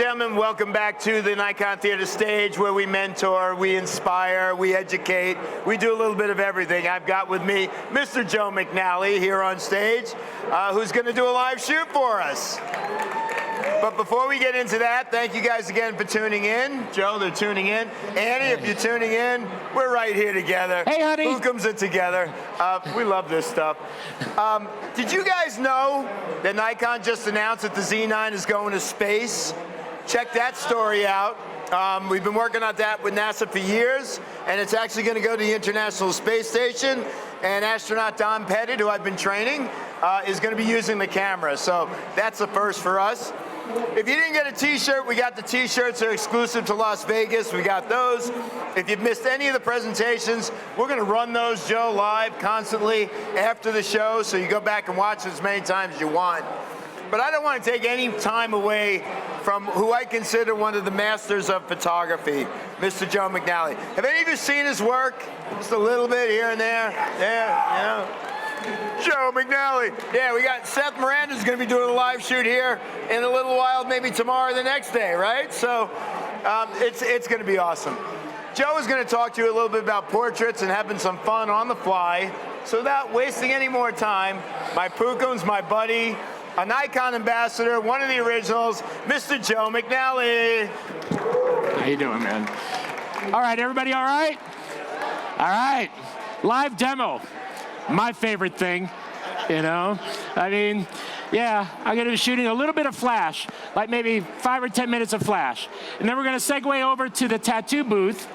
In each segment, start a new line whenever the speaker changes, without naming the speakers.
gentlemen, welcome back to the Nikon Theater stage, where we mentor, we inspire, we educate, we do a little bit of everything. I've got with me Mr. Joe McNally here on stage, who's going to do a live shoot for us. But before we get into that, thank you guys again for tuning in. Joe, they're tuning in. Annie, if you're tuning in, we're right here together.
Hey, honey.
Who comes in together? We love this stuff. Did you guys know that Nikon just announced that the Z9 is going to space? Check that story out. We've been working on that with NASA for years, and it's actually going to go to the International Space Station, and astronaut Don Pettit, who I've been training, is going to be using the camera. So that's the first for us. If you didn't get a t-shirt, we got the t-shirts. They're exclusive to Las Vegas. We got those. If you've missed any of the presentations, we're going to run those, Joe, live constantly after the show, so you go back and watch as many times as you want. But I don't want to take any time away from who I consider one of the masters of photography, Mr. Joe McNally. Have any of you seen his work? Just a little bit here and there. Yeah, you know. Joe McNally. Yeah, we got Seth Miranda's going to be doing a live shoot here in a little while, maybe tomorrow or the next day, right? So it's going to be awesome. Joe is going to talk to you a little bit about portraits and having some fun on the fly. So without wasting any more time, my Pookum's my buddy, a Nikon ambassador, one of the originals, Mr. Joe McNally.
How you doing, man? All right, everybody all right? All right, live demo. My favorite thing, you know? I mean, yeah, I'm gonna be shooting a little bit of flash, like maybe 5 or 10 minutes of flash. And then we're gonna segue over to the tattoo booth,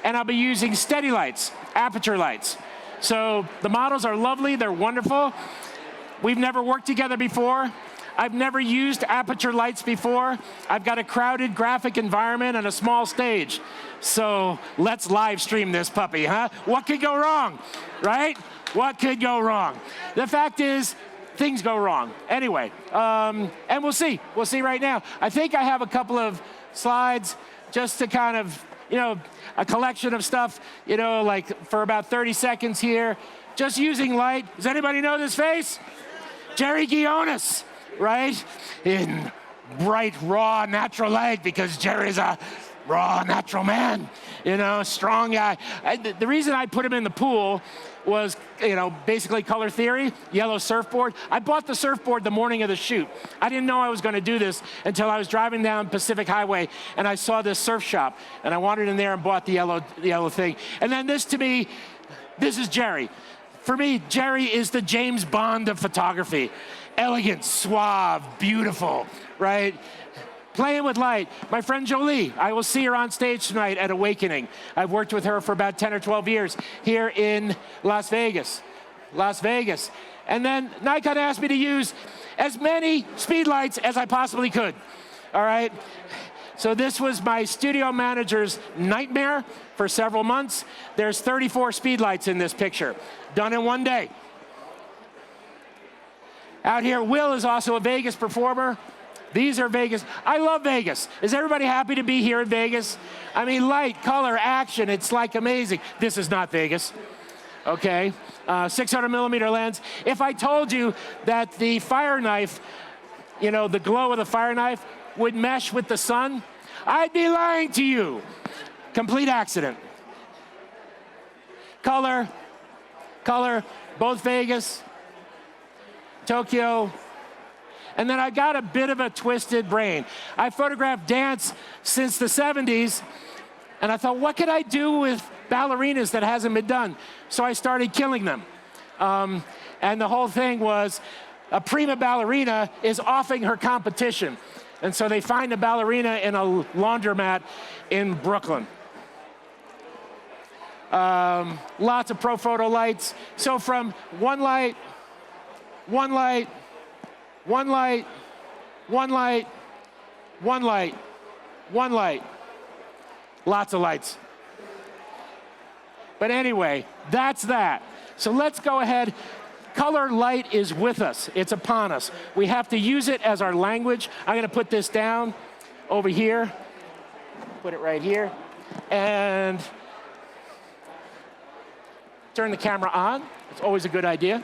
and I'll be using steady lights, aperture lights. So the models are lovely, they're wonderful. We've never worked together before. I've never used aperture lights before. I've got a crowded graphic environment and a small stage. So let's live stream this puppy, huh? What could go wrong, right? What could go wrong? The fact is, things go wrong. Anyway, and we'll see. We'll see right now. I think I have a couple of slides just to kind of, you know, a collection of stuff, you know, like for about 30 seconds here, just using light. Does anybody know this face? Jerry Guionis, right? In bright, raw, natural light, because Jerry's a raw, natural man, you know, strong guy. The reason I put him in the pool was, you know, basically color theory, yellow surfboard. I bought the surfboard the morning of the shoot. I didn't know I was going to do this until I was driving down Pacific Highway and I saw this surf shop, and I wandered in there and bought the yellow thing. And then this, to me, this is Jerry. For me, Jerry is the James Bond of photography. Elegant, suave, beautiful, right? Playing with light. My friend Jolie, I will see her on stage tonight at Awakening. I've worked with her for about 10 or 12 years here in Las Vegas. And then Nikon asked me to use as many speedlights as I possibly could, all right? So this was my studio manager's nightmare for several months. There's 34 speedlights in this picture, done in one day. Out here, Will is also a Vegas performer. These are Vegas. I love Vegas. Is everybody happy to be here in Vegas? I mean, light, color, action, it's like amazing. This is not Vegas, okay? 600 millimeter lens. If I told you that the fire knife, you know, the glow of the fire knife would mesh with the sun, I'd be lying to you. Complete accident. Color, both Vegas, Tokyo. And then I got a bit of a twisted brain. I photographed dance since the 70s, and I thought, what could I do with ballerinas that hasn't been done? So I started killing them. And the whole thing was, a prima ballerina is offing her competition. And so they find a ballerina in a laundromat in Brooklyn. Lots of pro photo lights. So from one light, one light, one light, one light, one light, one light. Lots of lights. But anyway, that's that. So let's go ahead. Color light is with us. It's upon us. We have to use it as our language. I'm going to put this down over here. Put it right here. And turn the camera on. It's always a good idea.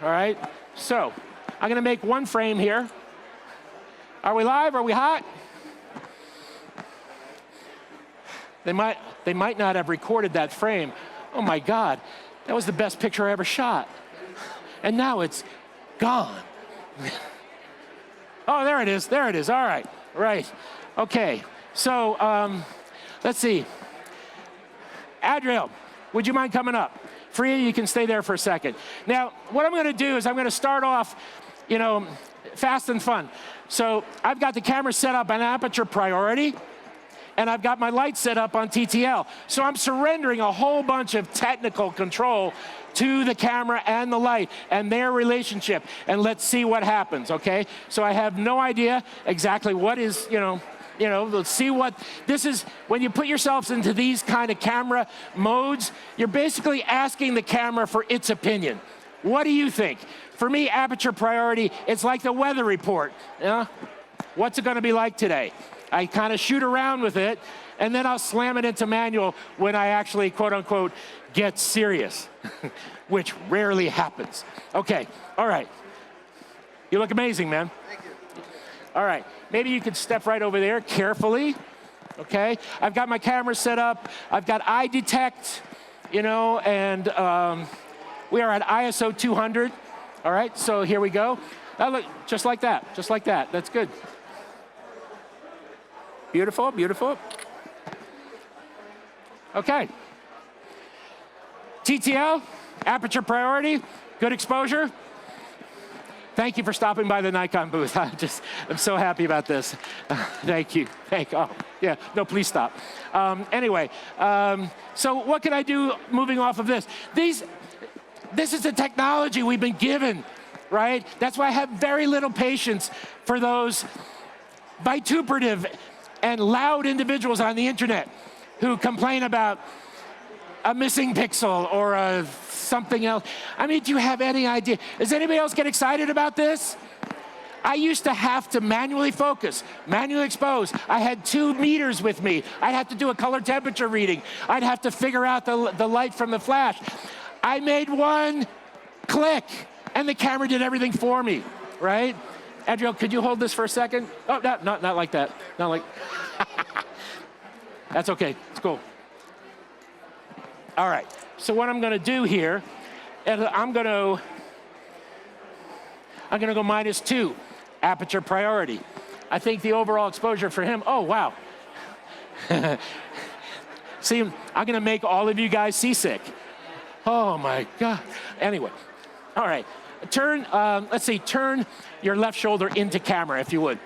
All right. So I'm going to make one frame here. Are we live? Are we hot? They might not have recorded that frame. Oh my God, that was the best picture I ever shot. And now it's gone. Oh, there it is, there it is, all right, right. Okay, so let's see. Adriel, would you mind coming up? Freya, you can stay there for a second. Now, what I'm gonna do is I'm gonna start off, you know, fast and fun. So I've got the camera set up on aperture priority, and I've got my light set up on TTL. So I'm surrendering a whole bunch of technical control to the camera and the light and their relationship, and let's see what happens, okay? So I have no idea exactly what is, you know, let's see what, this is, when you put yourselves into these kind of camera modes, you're basically asking the camera for its opinion. What do you think? For me, aperture priority, it's like the weather report. You know? What's it gonna be like today? I kind of shoot around with it, and then I'll slam it into manual when I actually, quote unquote, get serious, which rarely happens. Okay, all right. You look amazing, man.
Thank you.
All right, maybe you could step right over there carefully, okay? I've got my camera set up. I've got eye detect, you know, and we are at ISO 200. All right, so here we go. Now look, just like that, just like that. That's good. Beautiful, beautiful. Okay. TTL, aperture priority, good exposure. Thank you for stopping by the Nikon booth. I'm so happy about this. Thank you. Oh, yeah, no, please stop. Anyway, so what can I do moving off of this? This is the technology we've been given, right? That's why I have very little patience for those vituperative and loud individuals on the internet who complain about a missing pixel or something else. I mean, do you have any idea? Does anybody else get excited about this? I used to have to manually focus, manually expose. I had 2 meters with me. I'd have to do a color temperature reading. I'd have to figure out the light from the flash. I made 1 click, and the camera did everything for me, right? Adriel, could you hold this for a second? Oh, not like that. Not like. That's okay. It's cool. All right. So what I'm going to do here is I'm going to go -2, aperture priority. I think the overall exposure for him. Oh wow. See, I'm going to make all of you guys seasick. Oh my God. Anyway, all right. Turn. Let's see. Turn your left shoulder into camera, if you would.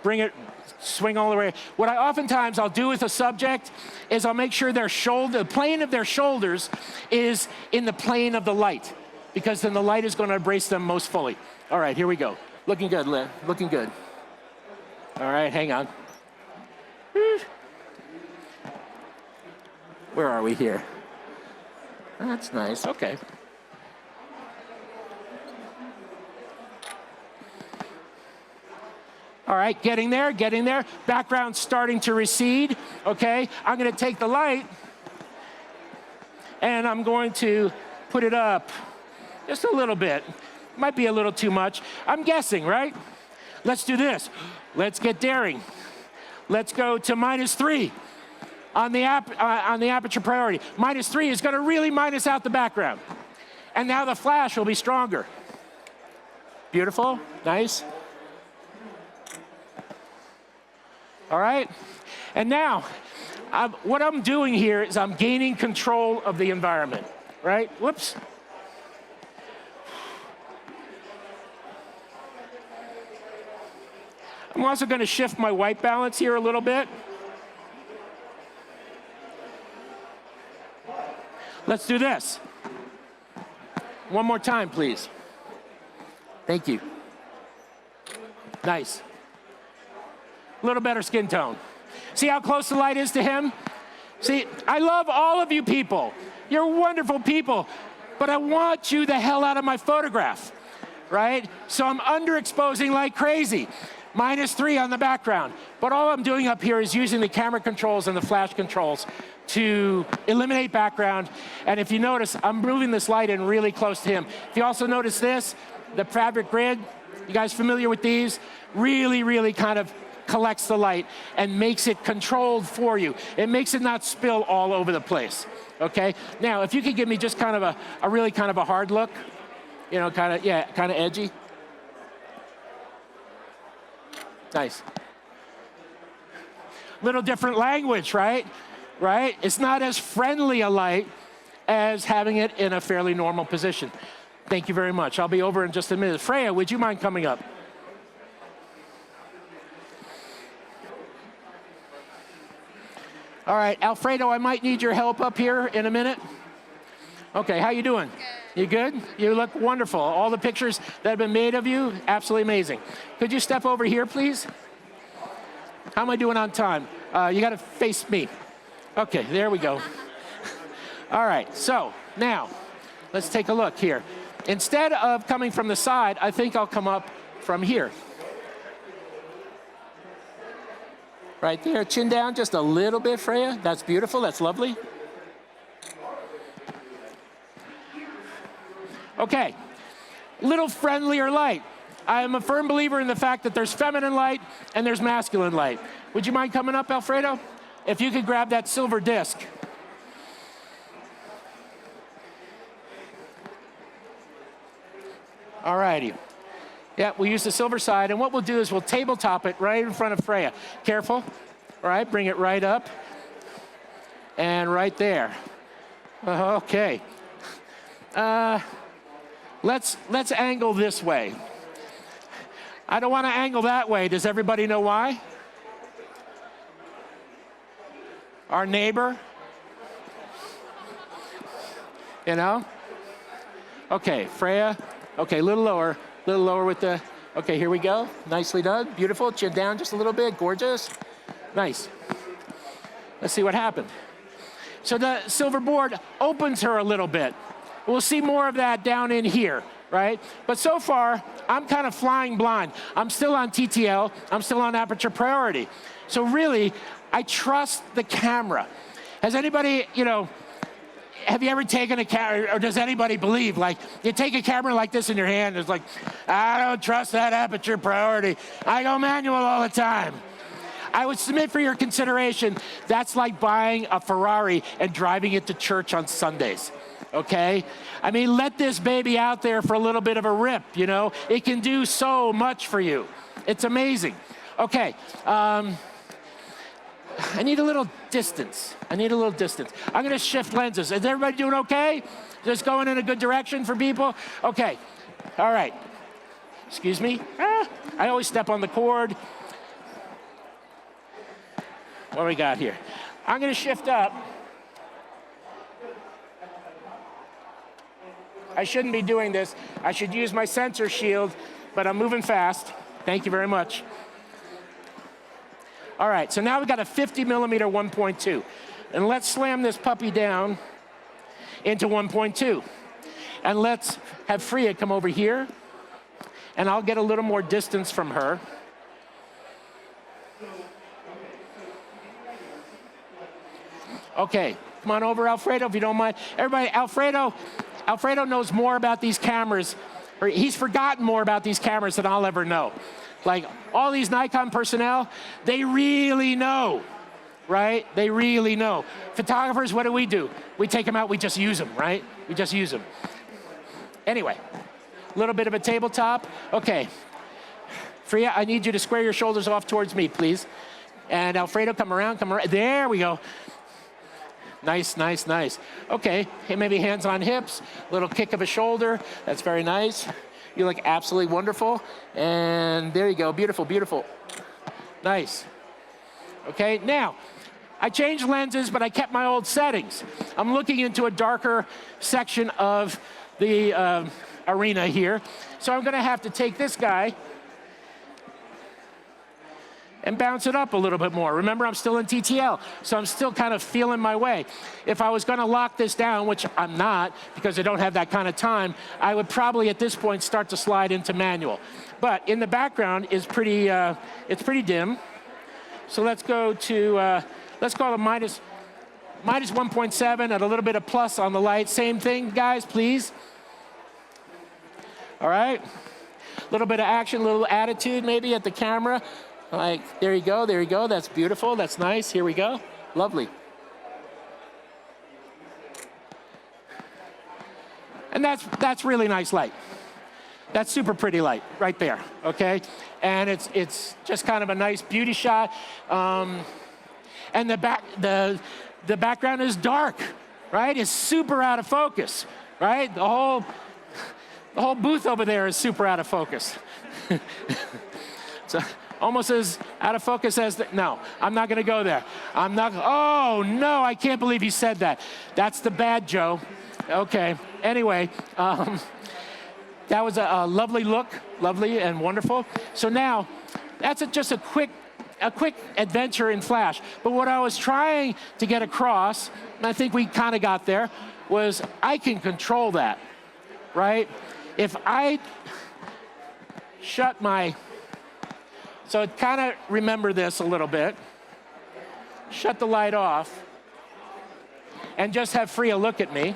Bring it. Swing all the way. What I oftentimes I'll do with a subject is I'll make sure the plane of their shoulders is in the plane of the light, because then the light is going to embrace them most fully. All right, here we go. Looking good, Lynn. Looking good. All right, hang on. Where are we here? That's nice. Okay. All right, getting there, getting there. Background starting to recede, okay? I'm gonna take the light and I'm going to put it up just a little bit. Might be a little too much. I'm guessing, right? Let's do this. Let's get daring. Let's go to -3 on the aperture priority. -3 is gonna really minus out the background. And now the flash will be stronger. Beautiful, nice. All right, and now, what I'm doing here is I'm gaining control of the environment, right? Whoops. I'm also gonna shift my white balance here a little bit. Let's do this. One more time, please. Thank you. Nice. A little better skin tone. See how close the light is to him? See, I love all of you people. You're wonderful people, but I want you the hell out of my photograph, right? So I'm underexposing like crazy. -3 on the background. But all I'm doing up here is using the camera controls and the flash controls to eliminate background. And if you notice, I'm moving this light in really close to him. If you also notice this, the fabric grid, you guys familiar with these? Really, really kind of collects the light and makes it controlled for you. It makes it not spill all over the place, okay? Now, if you could give me just kind of a really kind of a hard look, you know, kind of, yeah, kind of edgy. Nice. Little different language, right? Right? It's not as friendly a light as having it in a fairly normal position. Thank you very much. I'll be over in just a minute. Freya, would you mind coming up? All right, Alfredo, I might need your help up here in a minute. Okay, how you doing? Good. You good? You look wonderful. All the pictures that have been made of you, absolutely amazing. Could you step over here, please? How am I doing on time? You got to face me. Okay, there we go. All right, so now let's take a look here. Instead of coming from the side, I think I'll come up from here. Right there, chin down just a little bit, Freya. That's beautiful, that's lovely. Okay, little friendlier light. I am a firm believer in the fact that there's feminine light and there's masculine light. Would you mind coming up, Alfredo? If you could grab that silver disc. All righty. Yeah, we'll use the silver side, and what we'll do is we'll tabletop it right in front of Freya. Careful, all right, bring it right up, and right there. Okay. Let's angle this way. I don't want to angle that way. Does everybody know why? Our neighbor? You know? Okay, Freya. Okay, a little lower with the, okay, here we go. Nicely done, beautiful. Chin down just a little bit, gorgeous. Nice. Let's see what happened. So the silver board opens her a little bit. We'll see more of that down in here, right? But so far, I'm kind of flying blind. I'm still on TTL, I'm still on aperture priority. So really, I trust the camera. Has anybody, you know, have you ever taken a camera, or does anybody believe, like, you take a camera like this in your hand, it's like, I don't trust that aperture priority. I go manual all the time. I would submit for your consideration, that's like buying a Ferrari and driving it to church on Sundays, okay? I mean, let this baby out there for a little bit of a rip, you know? It can do so much for you. It's amazing. Okay, I need a little distance. I'm gonna shift lenses. Is everybody doing okay? Just going in a good direction for people? Okay, all right. Excuse me. I always step on the cord. What do we got here? I'm gonna shift up. I shouldn't be doing this. I should use my sensor shield, but I'm moving fast. Thank you very much. All right, so now we've got a 50 millimeter 1.2. And let's slam this puppy down into 1.2. And let's have Freya come over here, and I'll get a little more distance from her. Okay, come on over, Alfredo, if you don't mind. Everybody, Alfredo knows more about these cameras, or he's forgotten more about these cameras than I'll ever know. Like, all these Nikon personnel, they really know, right? They really know. Photographers, what do? We take them out, we just use them, right? We just use them. Anyway, a little bit of a tabletop. Okay, Freya, I need you to square your shoulders off towards me, please. And Alfredo, come around. There we go. Nice, nice, nice. Okay, maybe hands on hips, little kick of a shoulder. That's very nice. You look absolutely wonderful. And there you go, beautiful, beautiful. Nice. Okay, now, I changed lenses, but I kept my old settings. I'm looking into a darker section of the arena here. So I'm gonna have to take this guy and bounce it up a little bit more. Remember, I'm still in TTL, so I'm still kind of feeling my way. If I was gonna lock this down, which I'm not, because I don't have that kind of time, I would probably at this point start to slide into manual. But in the background is pretty, it's pretty dim. So let's go to, let's call it minus 1.7 and a little bit of plus on the light. Same thing, guys, please. All right. A little bit of action, a little attitude maybe at the camera. Like, there you go, there you go. That's beautiful, that's nice. Here we go. Lovely. And that's really nice light. That's super pretty light right there, okay? And it's just kind of a nice beauty shot. And the background is dark, right? It's super out of focus, right? The whole booth over there is super out of focus. So almost as out of focus as no, I'm not gonna go there. Oh no, I can't believe he said that. That's the bad Joe. Okay, anyway, that was a lovely look, lovely and wonderful. So now, that's just a quick adventure in flash. But what I was trying to get across, and I think we kind of got there, was I can control that, right? If I shut my, so kind of remember this a little bit, shut the light off, and just have Freya look at me.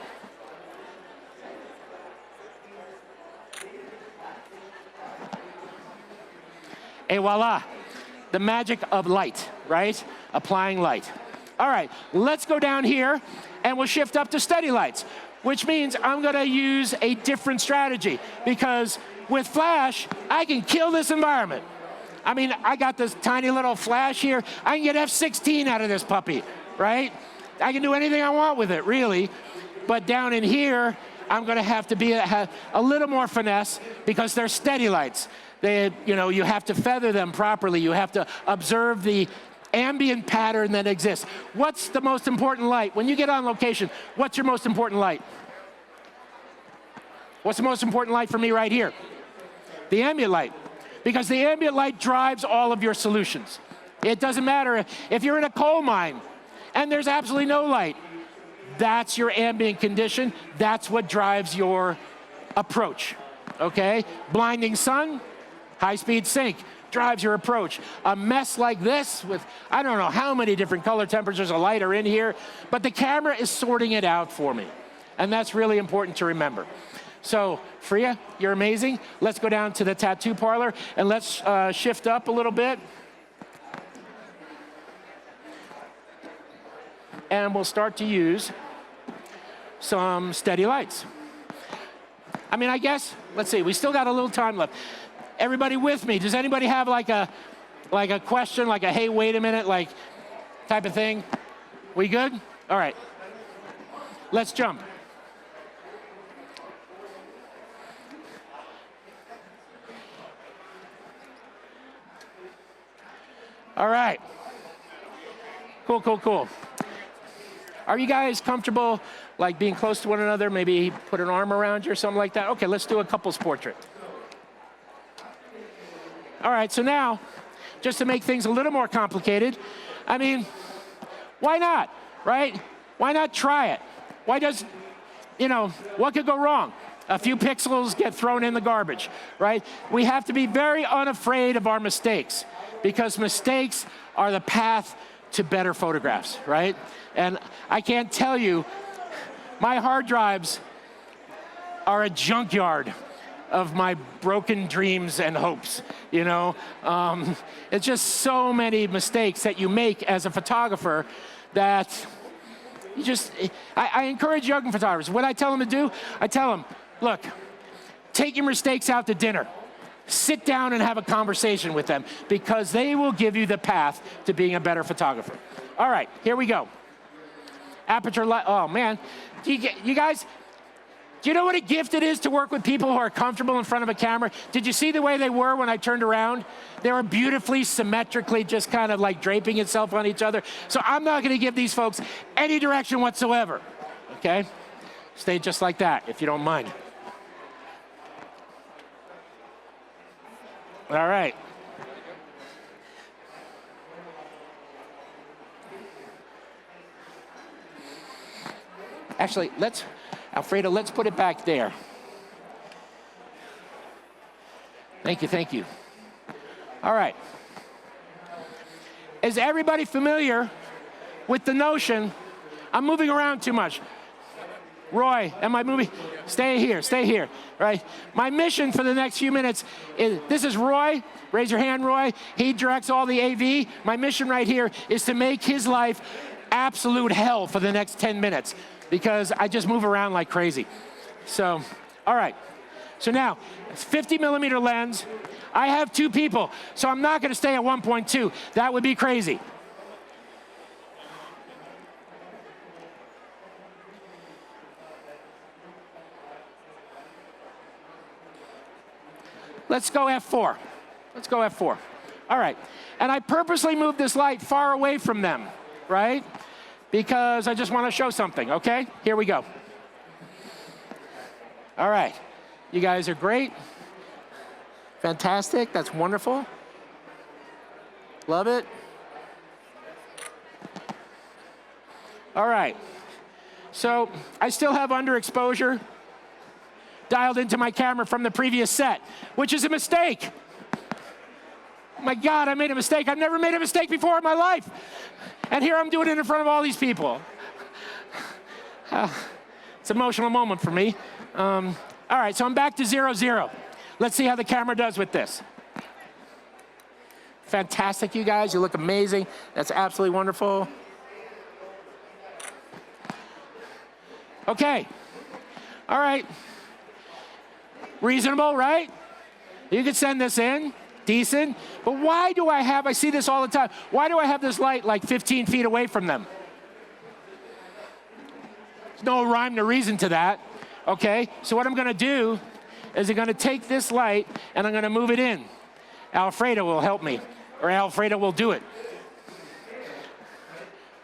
Et voila, the magic of light, right? Applying light. All right, let's go down here and we'll shift up to steady lights, which means I'm gonna use a different strategy because with flash, I can kill this environment. I mean, I got this tiny little flash here. I can get F16 out of this puppy, right? I can do anything I want with it, really. But down in here, I'm gonna have to be a little more finesse because they're steady lights. You have to feather them properly. You have to observe the ambient pattern that exists. What's the most important light? When you get on location, what's your most important light? What's the most important light for me right here? The ambient light. Because the ambient light drives all of your solutions. It doesn't matter if you're in a coal mine and there's absolutely no light. That's your ambient condition. That's what drives your approach, okay? Blinding sun, high-speed sync drives your approach. A mess like this with, I don't know how many different color temperatures of light are in here, but the camera is sorting it out for me. And that's really important to remember. So, Freya, you're amazing. Let's go down to the tattoo parlor and let's shift up a little bit. And we'll start to use some steady lights. I mean, I guess, let's see, we still got a little time left. Everybody with me? Does anybody have like a question, like a hey, wait a minute, like type of thing? We good? All right. Let's jump. All right. Cool, cool, cool. Are you guys comfortable like being close to one another? Maybe put an arm around you or something like that? Okay, let's do a couples portrait. All right, so now, just to make things a little more complicated, I mean, why not, right? Why not try it? Why does, what could go wrong? A few pixels get thrown in the garbage, right? We have to be very unafraid of our mistakes because mistakes are the path to better photographs, right? And I can't tell you, my hard drives are a junkyard of my broken dreams and hopes, It's just so many mistakes that you make as a photographer that I encourage young photographers. What I tell them to do, I tell them, look, take your mistakes out to dinner. Sit down and have a conversation with them because they will give you the path to being a better photographer. All right, here we go. Aperture light, oh man. You guys, do you know what a gift it is to work with people who are comfortable in front of a camera? Did you see the way they were when I turned around? They were beautifully, symmetrically, just kind of like draping itself on each other. So I'm not gonna give these folks any direction whatsoever, okay? Stay just like that, if you don't mind. All right. Actually, Alfredo, let's put it back there. Thank you, thank you. All right. Is everybody familiar with the notion, I'm moving around too much. Roy, am I moving? Stay here, right? My mission for the next few minutes is, this is Roy. Raise your hand, Roy. He directs all the AV. My mission right here is to make his life absolute hell for the next 10 minutes because I just move around like crazy. So, all right. So now, it's 50 millimeter lens. I have 2 people, so I'm not gonna stay at 1.2. That would be crazy. Let's go f4. Let's go f4. All right. And I purposely moved this light far away from them, right? Because I just want to show something, okay? Here we go. All right. You guys are great. Fantastic. That's wonderful. Love it. All right. So I still have underexposure dialed into my camera from the previous set, which is a mistake. My God, I made a mistake. I've never made a mistake before in my life. And here I'm doing it in front of all these people. It's an emotional moment for me. All right, so I'm back to 0, 0. Let's see how the camera does with this. Fantastic, you guys. You look amazing. That's absolutely wonderful. Okay. All right. Reasonable, right? You could send this in, decent. But why do I see this all the time, why do I have this light like 15 feet away from them? There's no rhyme or reason to that, okay? So what I'm gonna do is I'm gonna take this light and I'm gonna move it in. Alfredo will help me, or Alfredo will do it.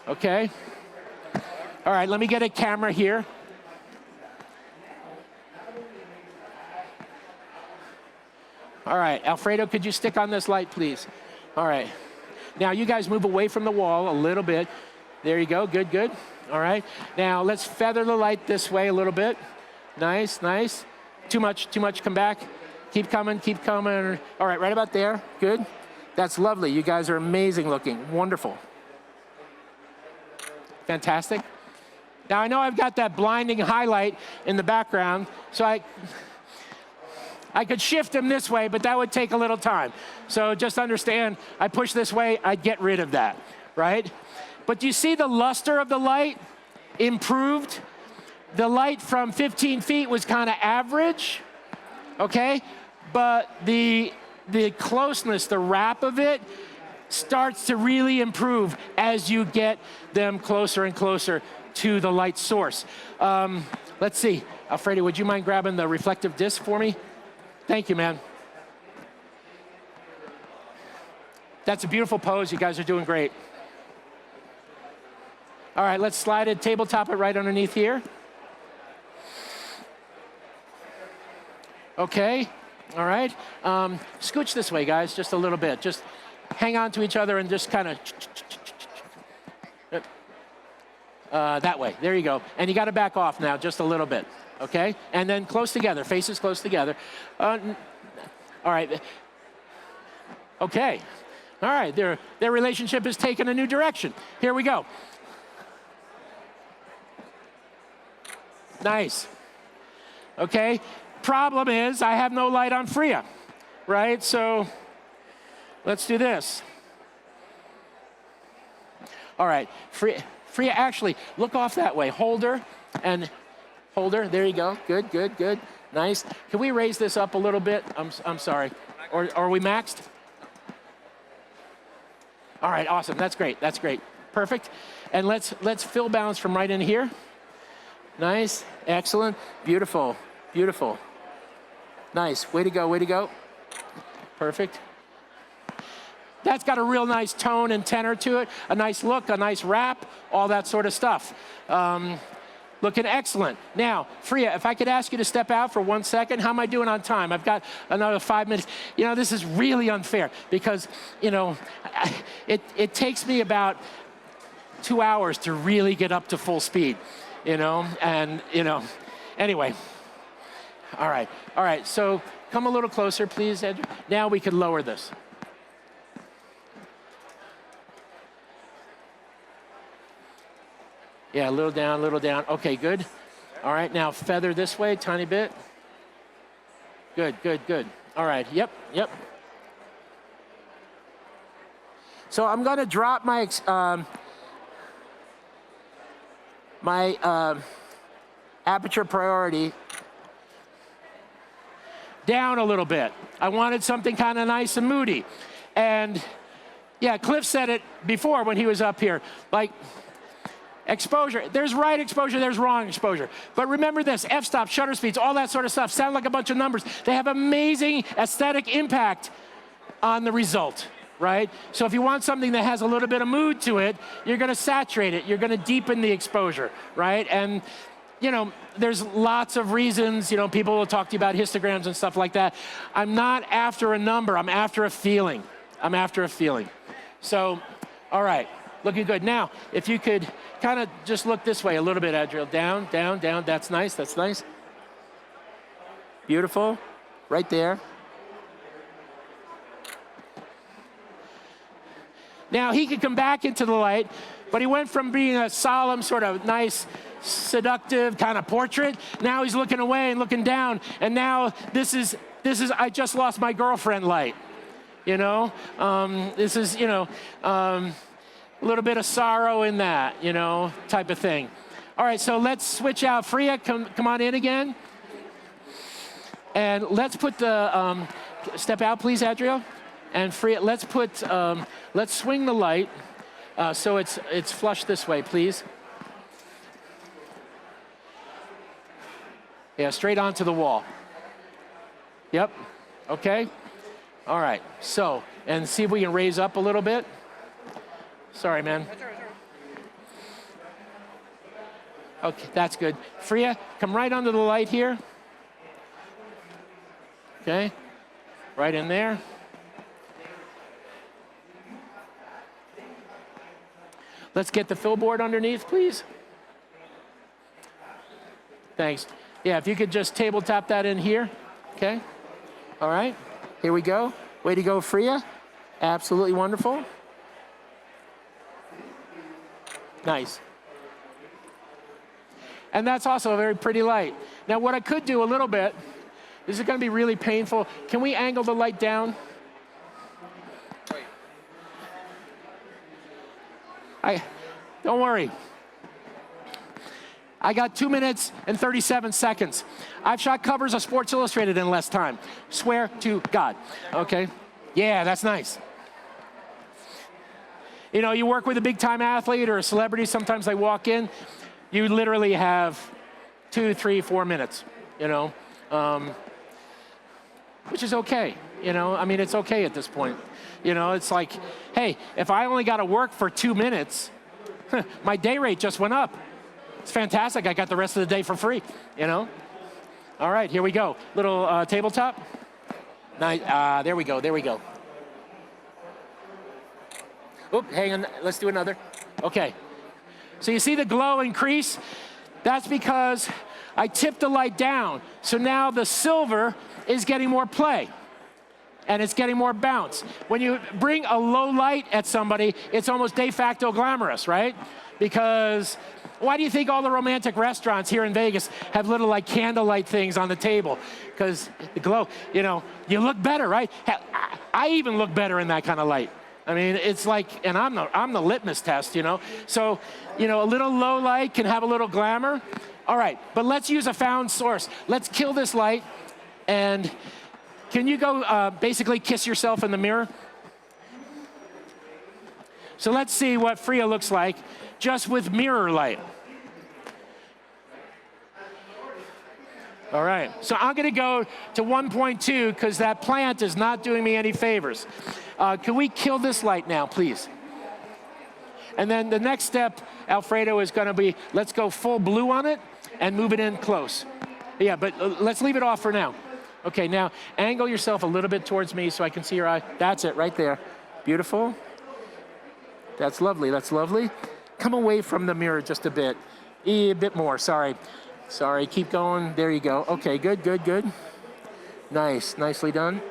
Okay? All right, let me get a camera here. All right, Alfredo, could you stick on this light, please? All right. Now, you guys move away from the wall a little bit. There you go, good, good. All right. Now, let's feather the light this way a little bit. Nice, nice. Too much, come back. Keep coming, keep coming. All right, right about there, good. That's lovely, you guys are amazing looking, wonderful. Fantastic. Now, I know I've got that blinding highlight in the background, so I could shift them this way, but that would take a little time. So just understand, I push this way, I'd get rid of that, right? But do you see the luster of the light improved? The light from 15 feet was kind of average, okay? But the closeness, the wrap of it, starts to really improve as you get them closer and closer to the light source. Let's see, Alfredo, would you mind grabbing the reflective disc for me? Thank you, man. That's a beautiful pose. You guys are doing great. All right, let's slide it, tabletop it right underneath here. Okay, all right. Scooch this way, guys, just a little bit. Just hang on to each other and just kind of that way. There you go. And you got to back off now just a little bit. Okay? And then close together, faces close together. All right. Okay. All right, their relationship has taken a new direction. Here we go. Nice. Okay, problem is I have no light on Freya, right? So let's do this. All right, Freya, actually, look off that way. Hold her and hold her. There you go. Good, good, good. Nice. Can we raise this up a little bit? I'm sorry. Or are we maxed? All right, awesome. That's great. That's great. Perfect. And let's fill balance from right in here. Nice. Excellent. Beautiful. Beautiful. Nice. Way to go. Way to go. Perfect. That's got a real nice tone and tenor to it, a nice look, a nice wrap, all that sort of stuff. Looking excellent. Now, Freya, if I could ask you to step out for 1 second, how am I doing on time? I've got another 5 minutes. You know, this is really unfair because, you know, it takes me about 2 hours to really get up to full speed, you know, and, you know, anyway. All right, so come a little closer, please, Ed. Now we can lower this. Yeah, a little down, a little down. Okay, good. All right, now feather this way, tiny bit. Good, good, good. All right, yep, yep. So I'm gonna drop my aperture priority down a little bit. I wanted something kind of nice and moody. And yeah, Cliff said it before when he was up here. Like, exposure, there's right exposure, there's wrong exposure. But remember this, f-stop, shutter speeds, all that sort of stuff sound like a bunch of numbers. They have amazing aesthetic impact on the result, right? So if you want something that has a little bit of mood to it, you're gonna saturate it, you're gonna deepen the exposure, right? And you know, there's lots of reasons, you know, people will talk to you about histograms and stuff like that. I'm not after a number, I'm after a feeling. I'm after a feeling. So, all right, looking good. Now, if you could kind of just look this way a little bit, Adriel. Down, down, down, that's nice, that's nice. Beautiful, right there. Now, he could come back into the light, but he went from being a solemn, sort of nice, seductive kind of portrait. Now he's looking away and looking down, and now this is I just lost my girlfriend light. You know, this is, you know, a little bit of sorrow in that, you know, type of thing. All right, so let's switch out. Freya, come on in again. And let's put the, step out please, Adriel. And Freya, let's swing the light so it's flush this way, please. Yeah, straight onto the wall. Yep, okay. All right, so, and see if we can raise up a little bit. Sorry, man. Okay, that's good. Freya, come right under the light here. Okay, right in there. Let's get the fill board underneath, please. Thanks. Yeah, if you could just table tap that in here. Okay, all right. Here we go. Way to go, Freya. Absolutely wonderful. Nice. And that's also a very pretty light. Now, what I could do a little bit, this is going to be really painful. Can we angle the light down? Don't worry. I got 2 minutes and 37 seconds. I've shot covers of Sports Illustrated in less time. Swear to God, okay? Yeah, that's nice. You know, you work with a big time athlete or a celebrity, sometimes they walk in, you literally have 2, 3, 4 minutes, you know? Which is okay, you know? I mean, it's okay at this point. You know, it's like, hey, if I only got to work for 2 minutes, my day rate just went up. It's fantastic. I got the rest of the day for free, you know? All right, here we go. Little tabletop. Nice. There we go, there we go. Oop, hang on, let's do another. Okay. So you see the glow increase? That's because I tipped the light down. So now the silver is getting more play. And it's getting more bounce. When you bring a low light at somebody, it's almost de facto glamorous, right? Because why do you think all the romantic restaurants here in Vegas have little like candlelight things on the table? Because the glow, you know, you look better, right? I even look better in that kind of light. I mean, it's like, and I'm the litmus test, you know? So, you know, a little low light can have a little glamour. All right, but let's use a found source. Let's kill this light, and can you go basically kiss yourself in the mirror? So let's see what Freya looks like just with mirror light. All right, so I'm gonna go to 1.2 because that plant is not doing me any favors. Can we kill this light now, please? And then the next step, Alfredo, is gonna be, let's go full blue on it and move it in close. Yeah, but let's leave it off for now. Okay, now angle yourself a little bit towards me so I can see your eye. That's it, right there. Beautiful. That's lovely, that's lovely. Come away from the mirror just a bit. A bit more, sorry. Sorry, keep going, there you go. Okay, good, good, good. Nice, nicely done.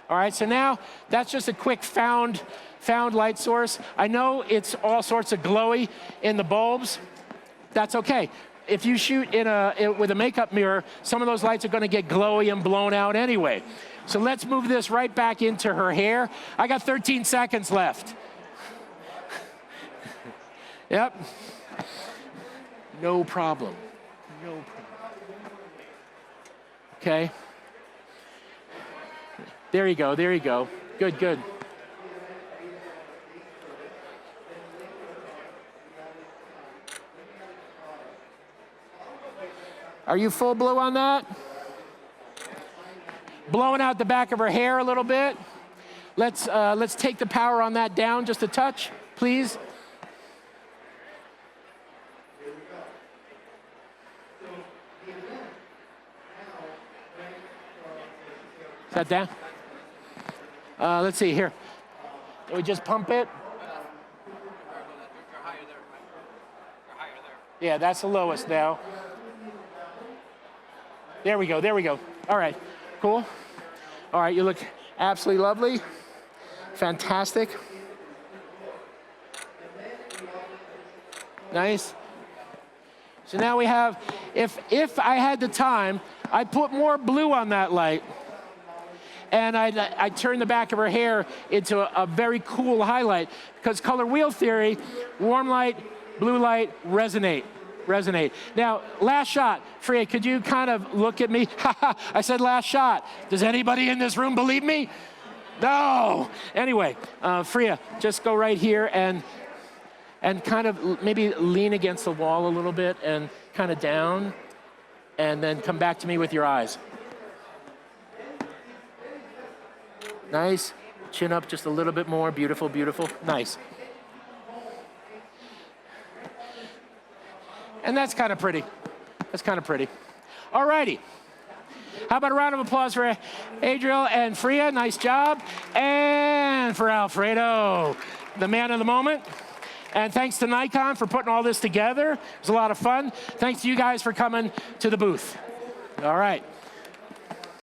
All right, so now that's just a quick found light source. I know it's all sorts of glowy in the bulbs, that's okay. If you shoot with a makeup mirror, some of those lights are going to get glowy and blown out anyway. So let's move this right back into her hair. I got 13 seconds left. Yep. No problem. No problem. Okay. There you go, there you go. Good, good. Are you full blue on that? Blowing out the back of her hair a little bit. Let's take the power on that down just a touch, please. Is that down? Let's see here. Can we just pump it? Yeah, that's the lowest now. There we go, there we go. All right, cool. All right, you look absolutely lovely. Fantastic. Nice. So now we have, if I had the time, I'd put more blue on that light. And I'd turn the back of her hair into a very cool highlight, because color wheel theory, warm light, blue light, resonate. Now, last shot. Freya, could you kind of look at me? I said last shot. Does anybody in this room believe me? No. Anyway, Freya, just go right here and kind of maybe lean against the wall a little bit and kind of down, and then come back to me with your eyes. Nice. Chin up just a little bit more. Beautiful, beautiful. Nice. And that's kind of pretty. That's kind of pretty. All righty. How about a round of applause for Adriel and Freya? Nice job. And for Alfredo, the man of the moment. And thanks to Nikon for putting all this together. It was a lot of fun. Thanks to you guys for coming to the booth. All right.